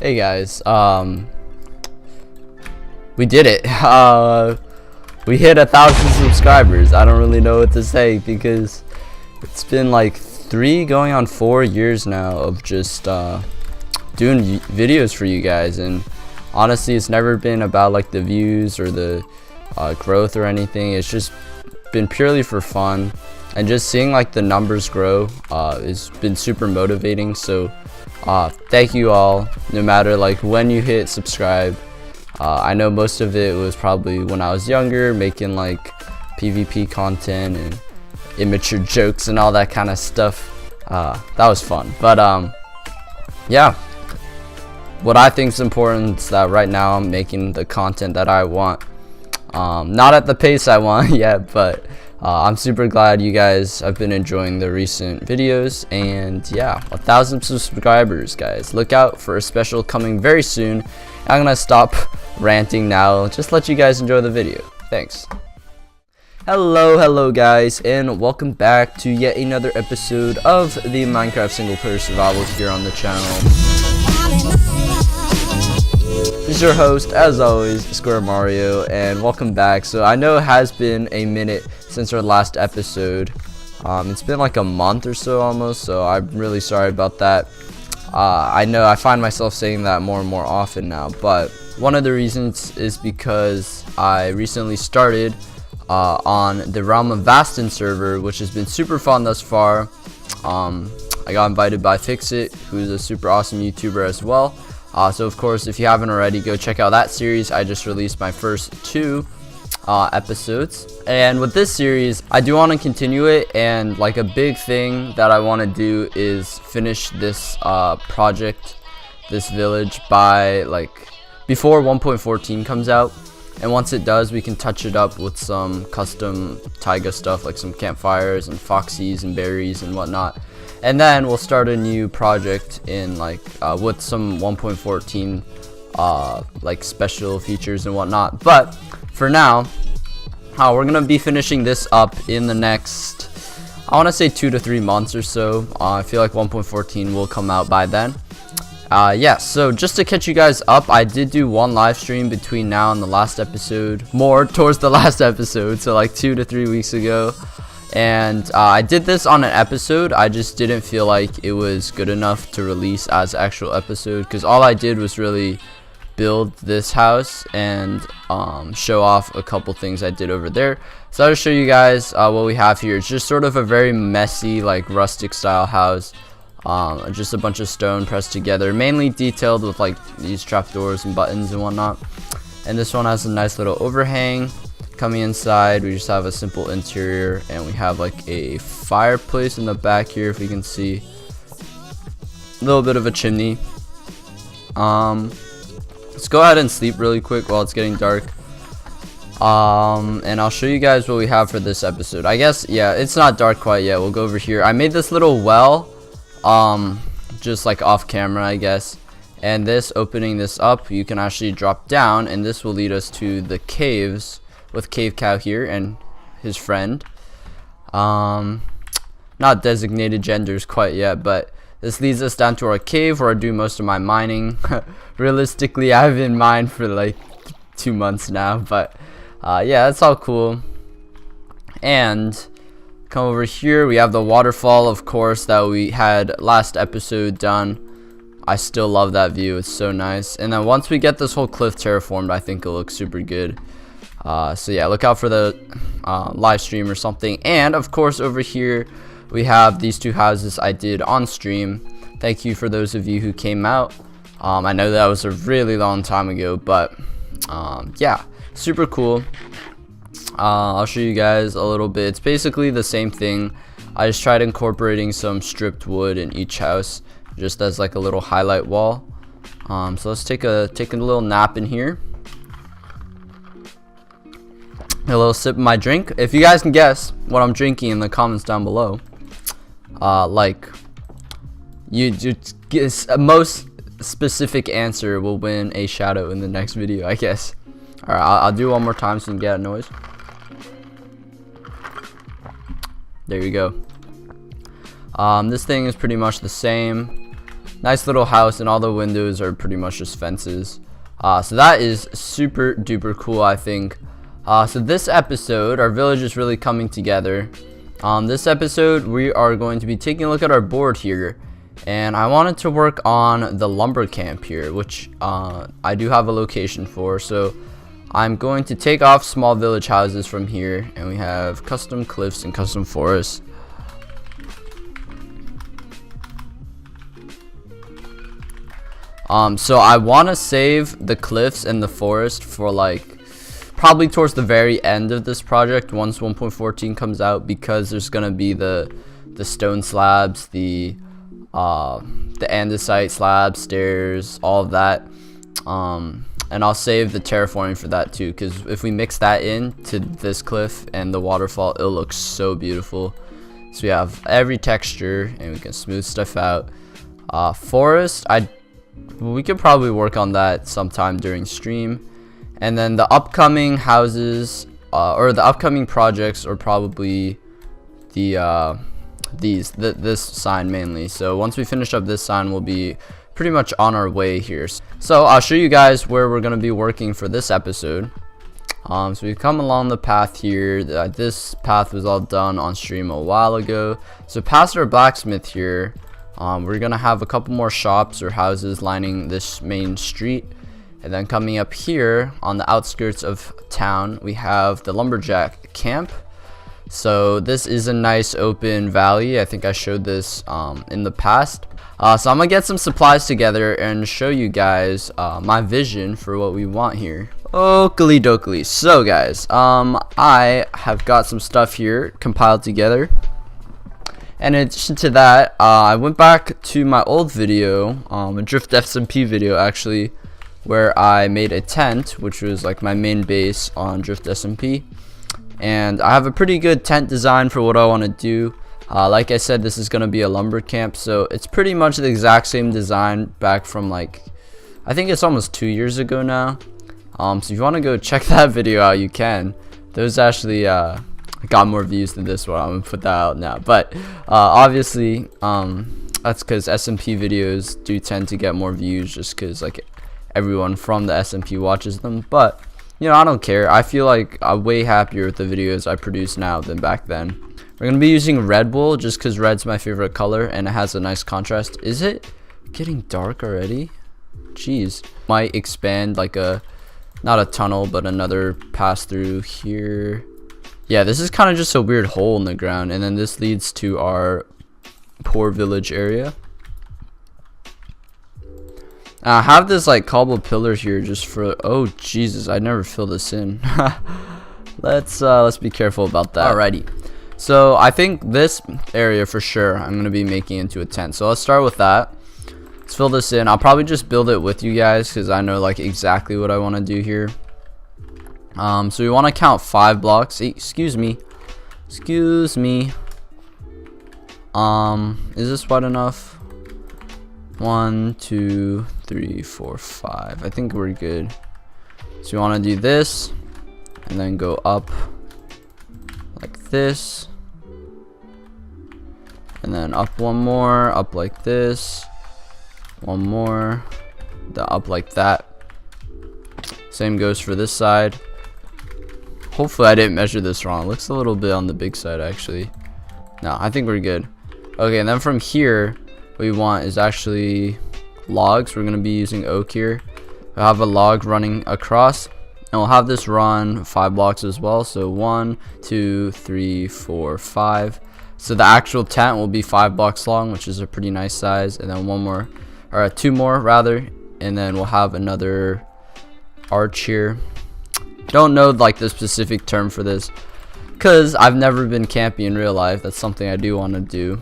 Hey guys, we did it. We hit 1,000 subscribers. I don't really know what to say because it's been like 3 going on 4 years now of just doing videos for you guys, and honestly it's never been about like the views or the growth or anything. It's just been purely for fun, and just seeing like the numbers grow has been super motivating. So thank you all, no matter like when you hit subscribe. I know most of it was probably when I was younger, making like PvP content and immature jokes and all that kind of stuff. That was fun, but yeah, what I think is important is that right now I'm making the content that I want, not at the pace I want yet, but I'm super glad you guys have been enjoying the recent videos. And yeah, 1,000 subscribers, guys. Look out for a special coming very soon. I'm gonna stop ranting now, just let you guys enjoy the video. Thanks. Hello guys, and welcome back to yet another episode of the Minecraft single player survival here on the channel. This is your host, as always, SquareMario, and welcome back. So I know it has been a minute since our last episode. It's been like a month or so almost, so I'm really sorry about that. I know I find myself saying that more and more often now, but one of the reasons is because I recently started on the Realm of Vastin server, which has been super fun thus far. I got invited by Fixit, who's a super awesome YouTuber as well. So of course, if you haven't already, go check out that series. I just released my first 2 episodes, and with this series I do want to continue it, and like a big thing that I want to do is finish this project, this village, by like before 1.14 comes out. And once it does, we can touch it up with some custom taiga stuff, like some campfires and foxies and berries and whatnot. And then we'll start a new project in like with some 1.14 like special features and whatnot. But for now, we're gonna be finishing this up in the next, I want to say 2 to 3 months or so. I feel like 1.14 will come out by then. Yeah, so just to catch you guys up, I did do 1 live stream between now and the last episode, more towards the last episode, so like 2 to 3 weeks ago. And I did this on an episode. I just didn't feel like it was good enough to release as actual episode, because all I did was really build this house and show off a couple things I did over there. So I'll show you guys what we have here. It's just sort of a very messy, like rustic style house. Just a bunch of stone pressed together, mainly detailed with like these trapdoors and buttons and whatnot. And this one has a nice little overhang. Coming inside, we just have a simple interior, and we have like a fireplace in the back here, if you can see. A little bit of a chimney. Let's go ahead and sleep really quick while it's getting dark. And I'll show you guys what we have for this episode. I guess, yeah, it's not dark quite yet. We'll go over here. I made this little well, just like off camera, I guess. And this, opening this up, you can actually drop down, and this will lead us to the caves with Cave Cow here and his friend. Not designated genders quite yet, but this leads us down to our cave where I do most of my mining. Realistically, I've been mined for like 2 months now, but yeah, that's all cool. And come over here, we have the waterfall, of course, that we had last episode done. I still love that view, it's so nice. And then once we get this whole cliff terraformed, I think it'll look super good. So yeah, look out for the live stream or something. And of course, over here we have these 2 houses I did on stream. Thank you for those of you who came out. I know that was a really long time ago, but yeah, super cool. I'll show you guys a little bit. It's basically the same thing. I just tried incorporating some stripped wood in each house, just as like a little highlight wall. So let's take a little nap in here. A little sip of my drink. If you guys can guess what I'm drinking in the comments down below, like you guess a most specific answer will win a shout out in the next video, I guess. All right, I'll do one more time so you can get a noise. There you go. This thing is pretty much the same. Nice little house, and all the windows are pretty much just fences. So that is super duper cool, I think. So this episode, our village is really coming together. This episode, we are going to be taking a look at our board here, and I wanted to work on the lumber camp here, which I do have a location for. So I'm going to take off small village houses from here, and we have custom cliffs and custom forests. So I want to save the cliffs and the forest for like probably towards the very end of this project once 1.14 comes out, because there's gonna be the stone slabs, the andesite slabs, stairs, all of that. And I'll save the terraforming for that too, because if we mix that in to this cliff and the waterfall, it'll look so beautiful. So we have every texture and we can smooth stuff out. Forest, we could probably work on that sometime during stream. And then the upcoming houses or the upcoming projects are probably the this sign mainly. So once we finish up this sign, we'll be pretty much on our way here. So I'll show you guys where we're going to be working for this episode. So we've come along the path here. This path was all done on stream a while ago. So past our blacksmith here, we're gonna have a couple more shops or houses lining this main street, and then coming up here on the outskirts of town, we have the lumberjack camp. So this is a nice open valley. I think I showed this in the past. So I'm gonna get some supplies together and show you guys my vision for what we want here. Oakley dokley. So guys, I have got some stuff here compiled together. And in addition to that, I went back to my old video, a Drift SMP video actually, where I made a tent, which was like my main base on Drift SMP. And I have a pretty good tent design for what I want to do. Like I said, this is going to be a lumber camp, so it's pretty much the exact same design back from like, I think it's almost 2 years ago now. So if you want to go check that video out, you can. Those actually got more views than this one. I'm gonna put that out now, but obviously that's because SMP videos do tend to get more views just because like everyone from the SMP watches them. But you know, I don't care. I feel like I'm way happier with the videos I produce now than back then. We're gonna be using red wool just because red's my favorite color and it has a nice contrast. Is it getting dark already? Jeez. Might expand like not a tunnel but another pass through here. Yeah, this is kind of just a weird hole in the ground, and then this leads to our poor village area. I have this like cobble pillar here just for, oh Jesus, I never fill this in. Let's be careful about that. Alrighty, so I think this area for sure I'm gonna be making into a tent. So let's start with that. Let's fill this in. I'll probably just build it with you guys because I know like exactly what I want to do here. So we want to count 5 blocks. Excuse me. Is this wide enough? 1, 2, 3, 4, 5. I think we're good. So we want to do this and then go up like this, and then up one more, up like this, one more, then up like that. Same goes for this side. Hopefully I didn't measure this wrong. It looks a little bit on the big side actually. No, I think we're good. Okay, and then from here what we want is actually logs. We're going to be using oak here. We'll have a log running across, and we'll have this run 5 blocks as well. So 1, 2, 3, 4, 5. So the actual tent will be 5 blocks long, which is a pretty nice size. And then one more, or 2 more rather, and then we'll have another arch here. Don't know like the specific term for this because I've never been camping in real life. That's something I do want to do.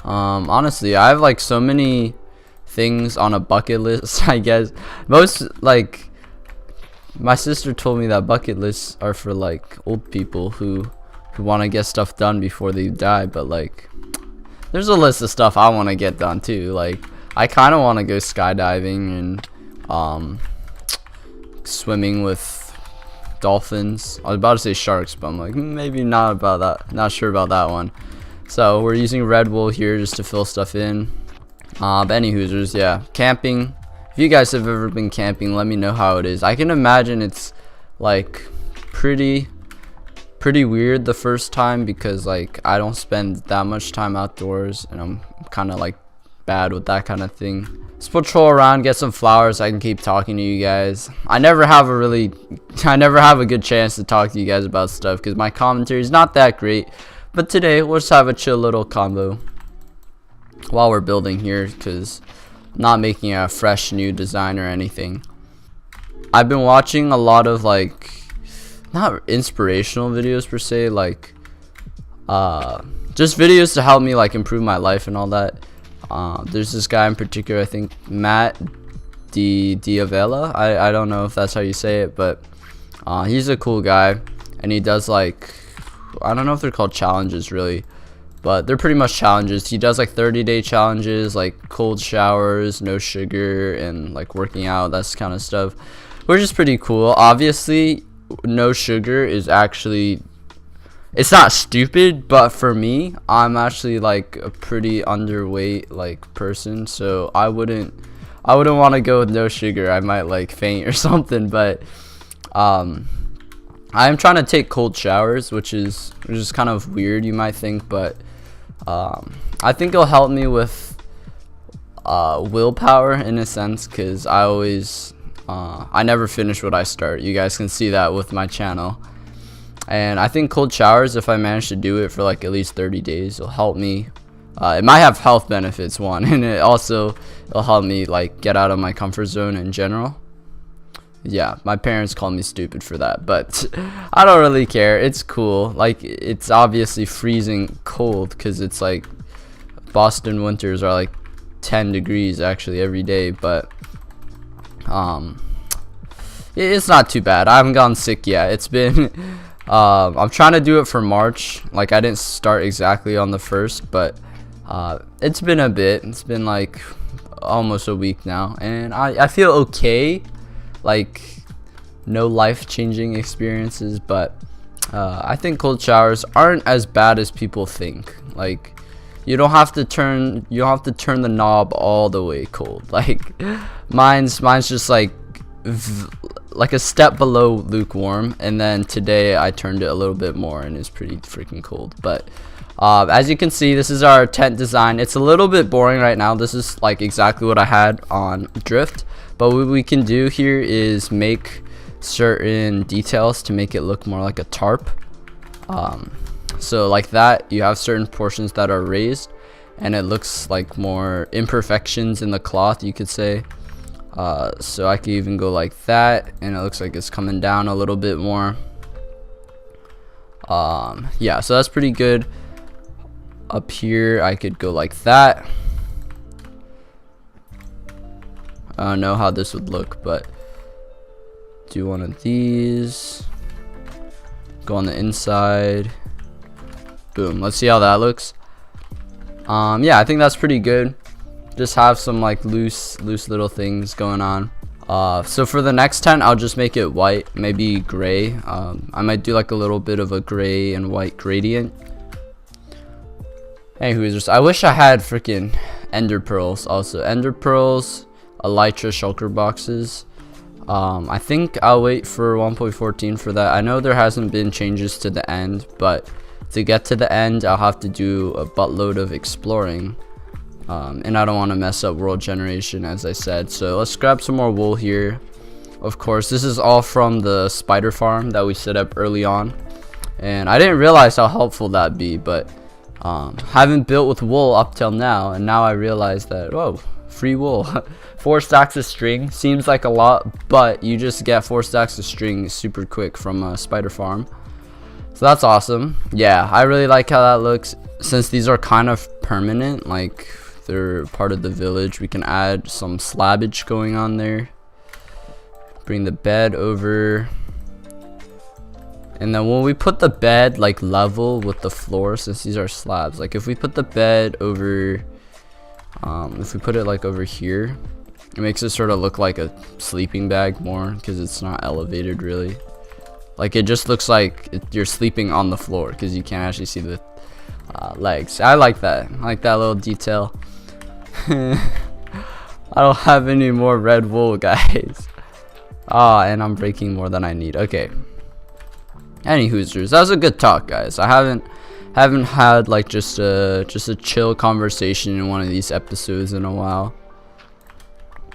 Honestly, I have like so many things on a bucket list. I guess most, like, my sister told me that bucket lists are for like old people who want to get stuff done before they die, but like there's a list of stuff I want to get done too. Like I kind of want to go skydiving and swimming with dolphins. I was about to say sharks, but I'm like maybe not about that, not sure about that one. So we're using red wool here just to fill stuff in. But anywhoosers, yeah, camping. If you guys have ever been camping, let me know how it is. I can imagine it's like pretty weird the first time, because like I don't spend that much time outdoors, and I'm kind of like bad with that kind of thing. Let's patrol around, get some flowers. I can keep talking to you guys. I never have a good chance to talk to you guys about stuff because my commentary is not that great. But today we'll just have a chill little combo while we're building here, because I'm not making a fresh new design or anything. I've been watching a lot of like, not inspirational videos per se, like just videos to help me like improve my life and all that. There's this guy in particular, I think Matt Diavela. I don't know if that's how you say it, but he's a cool guy, and he does like, I don't know if they're called challenges really, but they're pretty much challenges. He does like 30-day challenges, like cold showers, no sugar, and like working out, that's kind of stuff, which is pretty cool. Obviously no sugar is actually, it's not stupid, but for me, I'm actually like a pretty underweight like person, so I wouldn't want to go with no sugar. I might like faint or something. But I'm trying to take cold showers, which is kind of weird, you might think, but I think it'll help me with willpower in a sense, because I never finish what I start. You guys can see that with my channel. And I think cold showers, if I manage to do it for like at least 30 days, it'll help me. It might have health benefits, one, and it'll help me like get out of my comfort zone in general. Yeah, my parents call me stupid for that, but I don't really care. It's cool. Like, it's obviously freezing cold because it's like Boston winters are like 10 degrees actually every day, but it's not too bad. I haven't gotten sick yet. It's been I'm trying to do it for March. Like, I didn't start exactly on the 1st, but it's been a bit. It's been like almost a week now, and I feel okay. Like, no life-changing experiences, but I think cold showers aren't as bad as people think. Like, you don't have to turn the knob all the way cold. Like, mine's just like a step below lukewarm, and then today I turned it a little bit more, and it's pretty freaking cold. But as you can see, this is our tent design. It's a little bit boring right now. This is like exactly what I had on Drift, but what we can do here is make certain details to make it look more like a tarp. So like that, you have certain portions that are raised, and it looks like more imperfections in the cloth, you could say. So I could even go like that, and it looks like it's coming down a little bit more. Yeah, so that's pretty good. Up here I could go like that. I don't know how this would look, but do one of these, go on the inside, boom. Let's see how that looks. Yeah, I think that's pretty good. Just have some like loose little things going on. So for the next tent, I'll just make it white, maybe gray. I might do like a little bit of a gray and white gradient. Anyways, I wish I had freaking ender pearls also. Ender pearls, elytra shulker boxes. I think I'll wait for 1.14 for that. I know there hasn't been changes to the end, but to get to the end, I'll have to do a buttload of exploring. And I don't want to mess up world generation, as I said. So let's grab some more wool here. Of course, this is all from the spider farm that we set up early on, and I didn't realize how helpful that'd be, but haven't built with wool up till now, and now I realize that, whoa, free wool. 4 stacks of string seems like a lot, but you just get 4 stacks of string super quick from a spider farm, so that's awesome. Yeah, I really like how that looks. Since these are kind of permanent, like they're part of the village, we can add some slabbage going on there. Bring the bed over, and then when we put the bed like level with the floor, since these are slabs, like if we put the bed over, if we put it like over here, it makes it sort of look like a sleeping bag more, because it's not elevated really. Like, it just looks like you're sleeping on the floor, because you can't actually see the legs. I like that. I like that little detail. I don't have any more red wool, guys. Ah, and I'm breaking more than I need. Okay. Any Hoosers, that was a good talk, guys. I haven't had like just a chill conversation in one of these episodes in a while.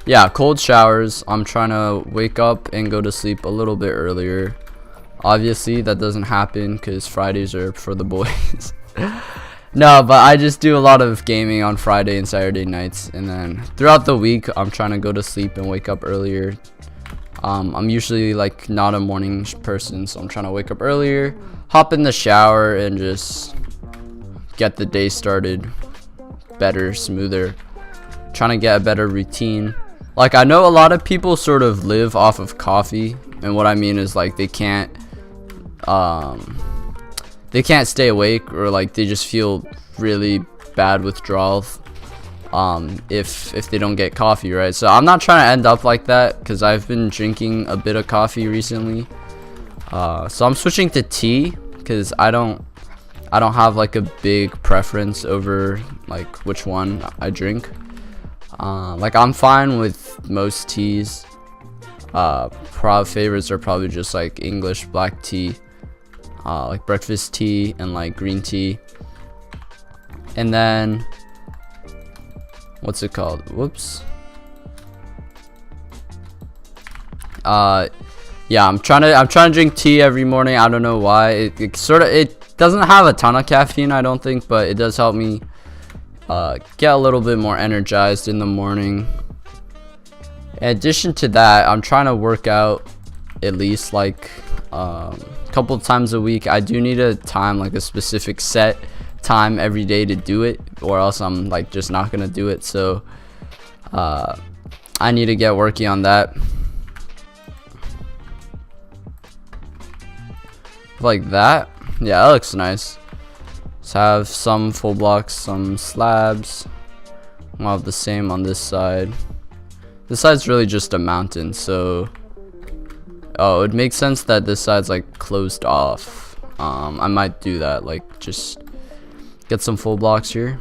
Yeah, cold showers. I'm trying to wake up and go to sleep a little bit earlier. Obviously, that doesn't happen because Fridays are for the boys. No, but I just do a lot of gaming on Friday and Saturday nights, and then throughout the week, I'm trying to go to sleep and wake up earlier. I'm usually like not a morning person, so I'm trying to wake up earlier, hop in the shower, and just get the day started better, smoother. Trying to get a better routine. Like, I know a lot of people sort of live off of coffee, and what I mean is like they can't stay awake, or like they just feel really bad withdrawal if they don't get coffee, right? So I'm not trying to end up like that, because I've been drinking a bit of coffee recently. So I'm switching to tea, because I don't have like a big preference over like which one I drink. Like, I'm fine with most teas. Favorites are probably just like English black tea, like breakfast tea, and like green tea. And then what's it called? Whoops. Yeah, I'm trying to drink tea every morning. I don't know why. It doesn't have a ton of caffeine, I don't think, but it does help me get a little bit more energized in the morning. In addition to that, I'm trying to work out at least like a couple times a week. I do need a time, like a specific set time every day to do it, or else I'm like just not gonna do it. So I need to get working on that. Like that. Yeah, that looks nice. Let's have some full blocks, some slabs. We'll have the same on this side. This side's really just a mountain, so oh, it makes sense that this side's like closed off. I might do that, like just get some full blocks here.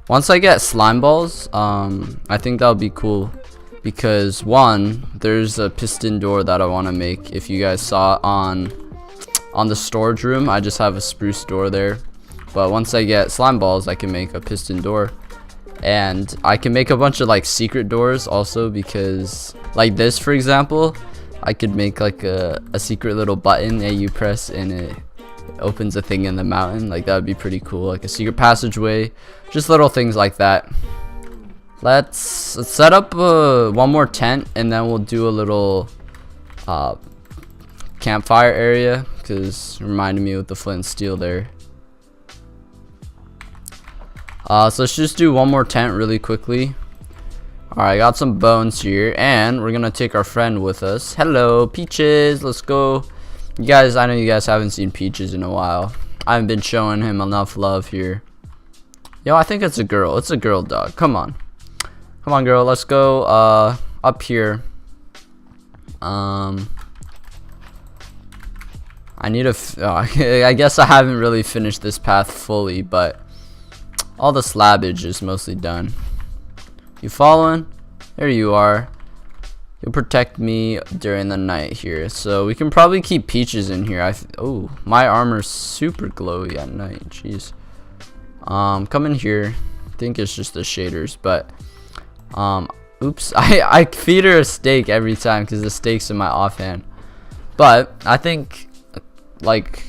Once I get slime balls, I think that'll be cool, because one, there's a piston door that I want to make. If you guys saw on the storage room, I just have a spruce door there. But once I get slime balls, I can make a piston door, and I can make a bunch of like secret doors also, because like this, for example, I could make like a secret little button that you press and it opens a thing in the mountain. Like, that would be pretty cool, like a secret passageway, just little things like that. Let's set up one more tent, and then we'll do a little campfire area, because it reminded me with the flint and steel there. So let's just do one more tent really quickly. Alright, I got some bones here, and we're gonna take our friend with us. Hello, Peaches, let's go. You guys, I know you guys haven't seen Peaches in a while. I haven't been showing him enough love here. Yo, I think it's a girl. It's a girl dog. Come on. Come on, girl, let's go up here. I need I guess I haven't really finished this path fully, but all the slabbage is mostly done. You following? There you are. You'll protect me during the night here. So we can probably keep Peaches in here. Oh, my armor's super glowy at night. Jeez. Come in here. I think it's just the shaders, but oops. I feed her a steak every time because the steak's in my offhand. But I think like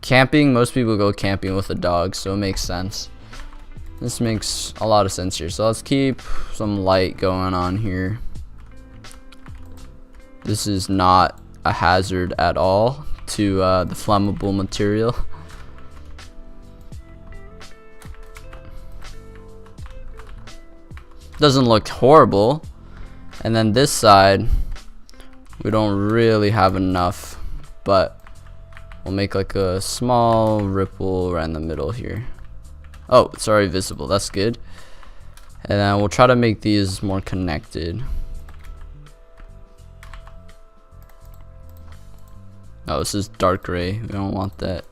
camping, most people go camping with a dog, so it makes sense. This makes a lot of sense here. So let's keep some light going on here. This is not a hazard at all to the flammable material. Doesn't look horrible. And then this side, we don't really have enough, but we'll make like a small ripple right in the middle here. Oh, it's already visible. That's good. And then we'll try to make these more connected. Oh, this is dark gray. We don't want that.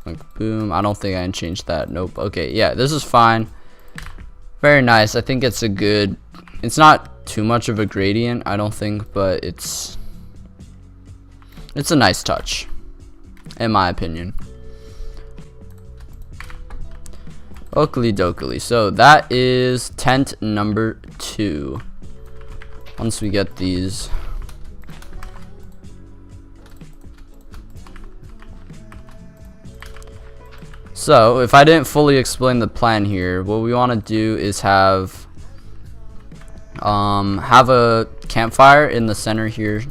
Like, boom. I don't think I can change that. Nope. Okay, yeah, this is fine. Very nice. I think it's a good, it's not too much of a gradient, I don't think, but it's a nice touch, in my opinion. Oakley dokley. So that is tent number 2. Once we get these. So if I didn't fully explain the plan here, what we want to do is have a campfire in the center here,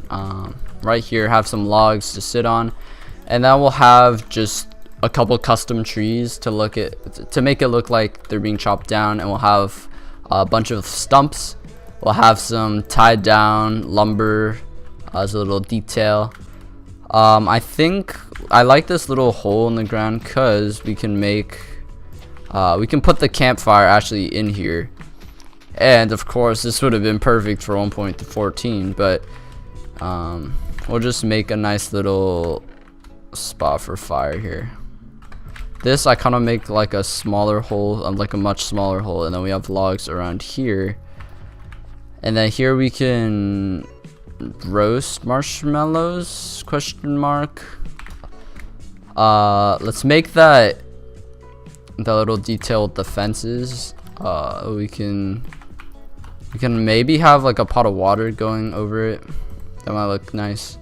right here, have some logs to sit on, and then we'll have just a couple custom trees to make it look like they're being chopped down, and we'll have a bunch of stumps. We'll have some tied down lumber as a little detail. I think I like this little hole in the ground because we can put the campfire actually in here. And of course this would have been perfect for 1.14, but we'll just make a nice little spot for fire here. This I kind of make like a smaller hole, like a much smaller hole, and then we have logs around here. And then here we can roast marshmallows, question mark. Let's make that little detail with the fences. We can maybe have like a pot of water going over it. That might look nice.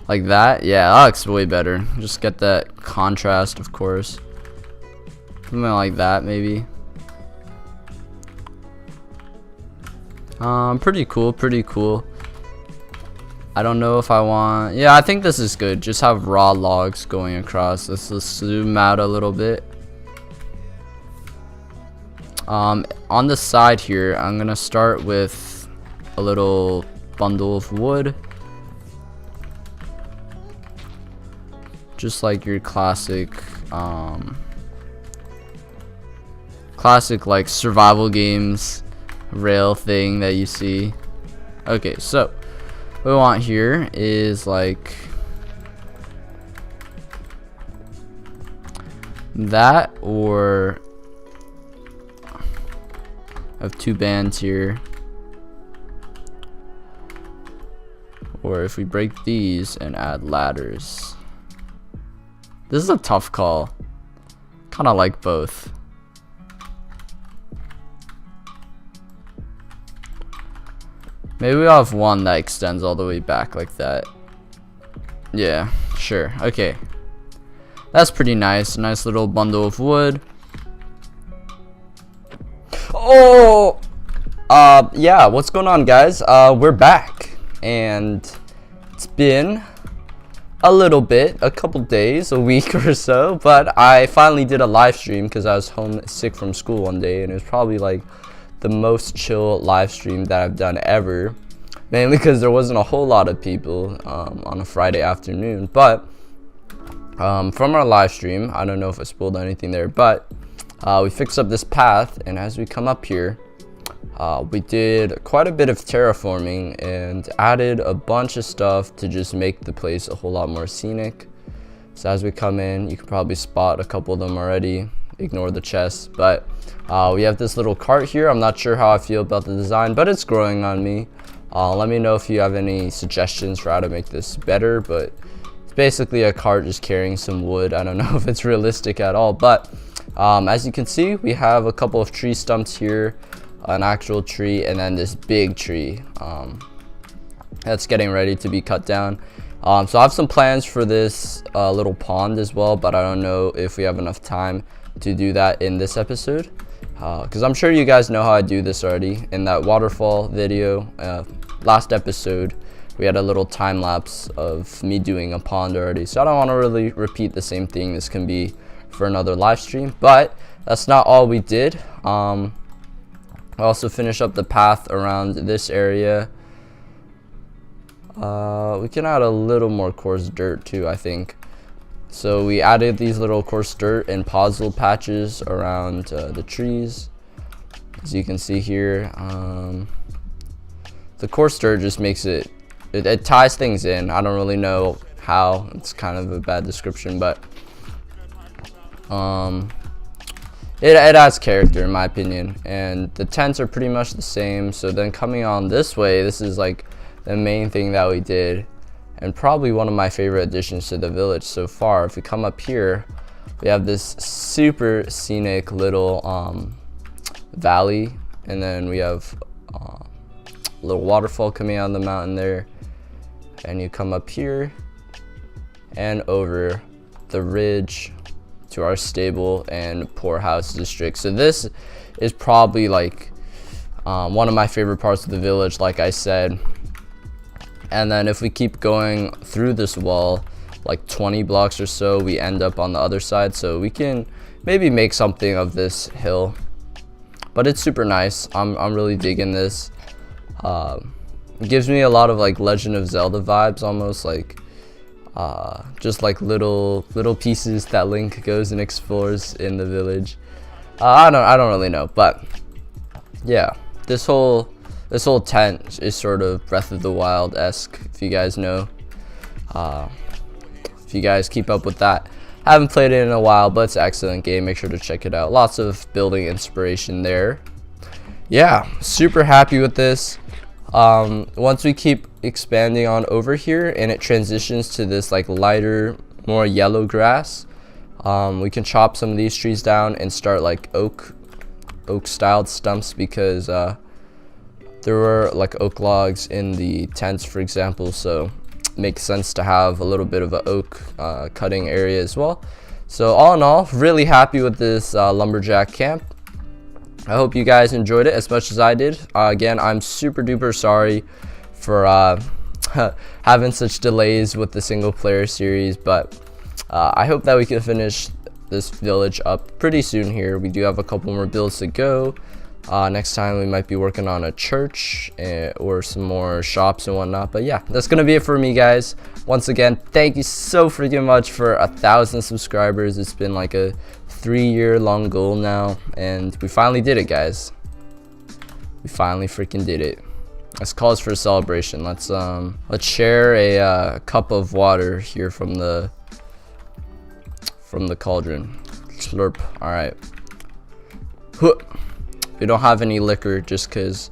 Like that? Yeah, that looks way better. Just get that contrast, of course. Something like that, maybe. Pretty cool, pretty cool. I don't know if I want... Yeah, I think this is good. Just have raw logs going across. Let's zoom out a little bit. On the side here, I'm gonna start with a little bundle of wood. Just like your classic like survival games rail thing that you see. Okay, so what we want here is like that, or I have 2 bands here, or if we break these and add ladders. This is a tough call. Kind of like both. Maybe we'll have one that extends all the way back like that. Yeah, sure. Okay. That's pretty nice. Nice little bundle of wood. Oh! Yeah, what's going on, guys? We're back. And it's been a little bit, a couple days, a week or so, but I finally did a live stream because I was homesick from school one day, and it was probably like the most chill live stream that I've done ever, mainly because there wasn't a whole lot of people on a Friday afternoon. But from our live stream, I don't know if I spoiled anything there, but we fixed up this path, and as we come up here, we did quite a bit of terraforming and added a bunch of stuff to just make the place a whole lot more scenic. So as we come in, you can probably spot a couple of them already. Ignore the chests, but we have this little cart here. I'm not sure how I feel about the design, but it's growing on me. Let me know if you have any suggestions for how to make this better, but it's basically a cart just carrying some wood. I don't know if it's realistic at all, but as you can see, we have a couple of tree stumps here, an actual tree, and then this big tree that's getting ready to be cut down. So I have some plans for this little pond as well, but I don't know if we have enough time to do that in this episode, because I'm sure you guys know how I do this already. In that waterfall video last episode, we had a little time lapse of me doing a pond already, so I don't want to really repeat the same thing. This can be for another live stream, but that's not all we did. I also finished up the path around this area. We can add a little more coarse dirt too, I think. So we added these little coarse dirt and puzzle patches around the trees, as you can see here. The coarse dirt just makes it ties things in. I don't really know how. It's kind of a bad description, but it adds character in my opinion. And the tents are pretty much the same. So then coming on this way, this is like the main thing that we did, and probably one of my favorite additions to the village so far. If we come up here, we have this super scenic little valley, and then we have a little waterfall coming out of the mountain there, and you come up here and over the ridge to our stable and poorhouse district. So this is probably like one of my favorite parts of the village, like I said. And then if we keep going through this wall like 20 blocks or so, we end up on the other side. So we can maybe make something of this hill, but it's super nice. I'm really digging this. It gives me a lot of like Legend of Zelda vibes, almost like just like little pieces that Link goes and explores in the village. I don't really know, but yeah, this whole tent is sort of Breath of the Wild-esque, if you guys know. If you guys keep up with that. I haven't played it in a while, but it's an excellent game. Make sure to check it out. Lots of building inspiration there. Yeah, super happy with this. Once we keep expanding on over here and it transitions to this like lighter, more yellow grass, we can chop some of these trees down and start like oak styled stumps, because there were like oak logs in the tents, for example, so it makes sense to have a little bit of an oak cutting area as well. So all in all, really happy with this lumberjack camp. I hope you guys enjoyed it as much as I did. Again, I'm super duper sorry for having such delays with the single player series, but I hope that we can finish this village up pretty soon here. We do have a couple more builds to go. Next time we might be working on a church or some more shops and whatnot. But yeah, that's gonna be it for me, guys. Once again, thank you so freaking much for 1,000 subscribers. It's been like a 3-year-long goal now, and we finally did it, guys. We finally freaking did it. This calls for a celebration. Let's share a cup of water here from the cauldron. Slurp. All right. We don't have any liquor just because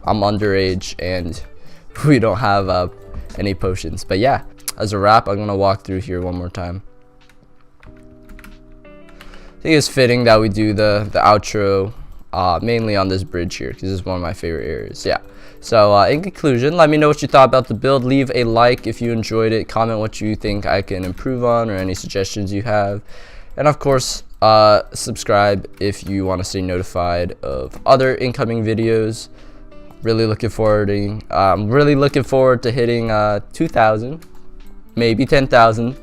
I'm underage and we don't have any potions. But yeah, as a wrap, I'm gonna walk through here one more time. I think it's fitting that we do the outro mainly on this bridge here, because this is one of my favorite areas. Yeah. So in conclusion, let me know what you thought about the build. Leave a like if you enjoyed it. Comment what you think I can improve on or any suggestions you have. And of course, subscribe if you want to stay notified of other incoming videos. Really looking forward to hitting 2,000, maybe 10,000.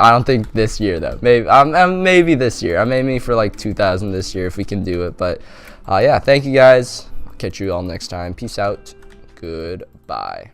I don't think this year though. Maybe this year. I'm aiming for like 2,000 this year if we can do it. But yeah, thank you guys. I'll catch you all next time. Peace out. Goodbye.